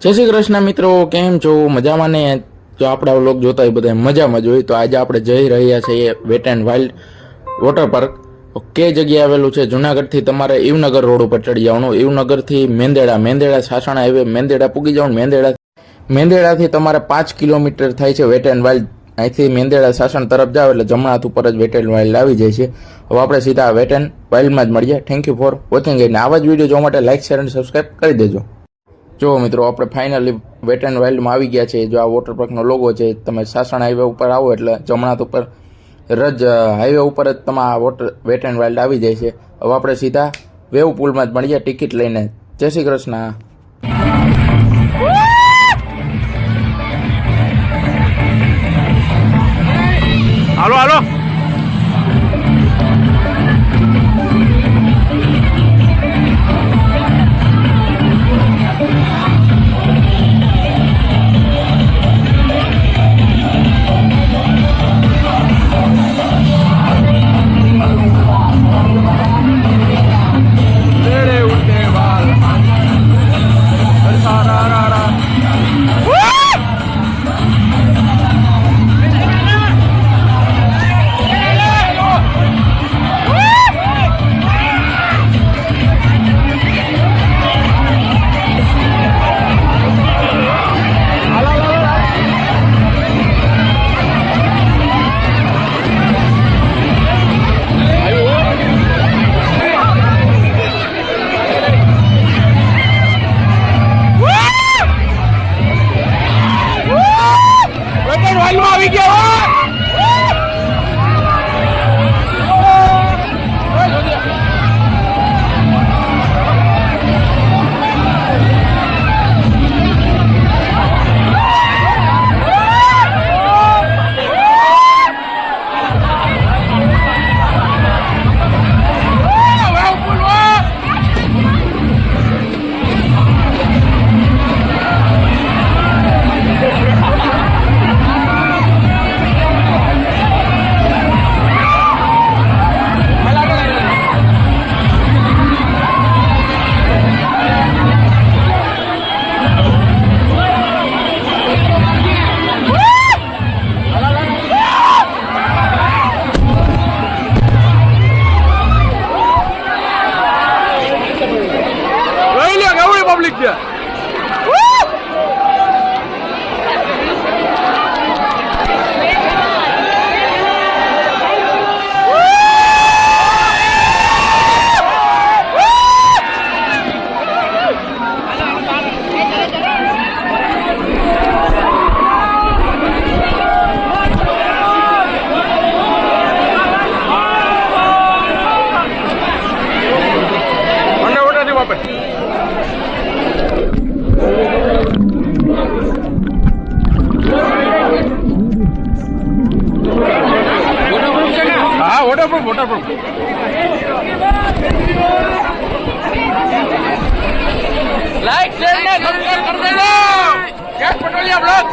જય શ્રી કૃષ્ણ મિત્રો, કેમ છો? મજામાં ને? જો આપણા વ્લોગ જોતા હોય બધા મજામાં જ હોય તો આજે આપણે જઈ રહ્યા છીએ wet and wild water park. કે જગ્યાએ આવેલું છે? જુનાગઢથી તમારે ઈવનગર રોડ ઉપર ચડી જવાનું. ઈવનગરથી મેંદેડા સાસણ હાઈવે મેંદેડા પૂગી જવાનું. મેંદેડાથી તમારે 5 કિલોમીટર થાય છે વેટ એન્ડ વાઇલ્ડ. અહીંથી મેંદેડા સાસણ તરફ જાવ એટલે જમણા હાથ ઉપર જ વેટ એન્ડ વાઇલ્ડ આવી જાય છે. હવે આપણે સીધા વેટ એન્ડ વાઇલ્ડમાં જ મળીએ. Thank you for watching. અને આવા જ વિડીયો જોવા માટે લાઇક, શેર અને સબસ્ક્રાઈબ કરી દેજો. જો મિત્રો, આપણે ફાઇનલી વેટ એન્ડ વાઇલ્ડમાં આવી ગયા છે. જો આ વોટર પાર્કનો લોગો છે. તમે સાસણ હાઈવે ઉપર આવો એટલે જમણા હાથ ઉપર હાઈવે ઉપર જ તમારા વેટ એન્ડ વાઇલ્ડ આવી જાય છે. હવે આપણે સીધા વેવ પુલમાં જ મળીએ ટિકિટ લઈને. જય શ્રી કૃષ્ણ. હાલો હાલો. આવી ગયા. પબ્લિક છે. વોટરપ્રૂફ લાઈક શેર ને સબસ્ક્રાઇબ કરી દેજો. કેશ પટોલિયા બ્લોગ.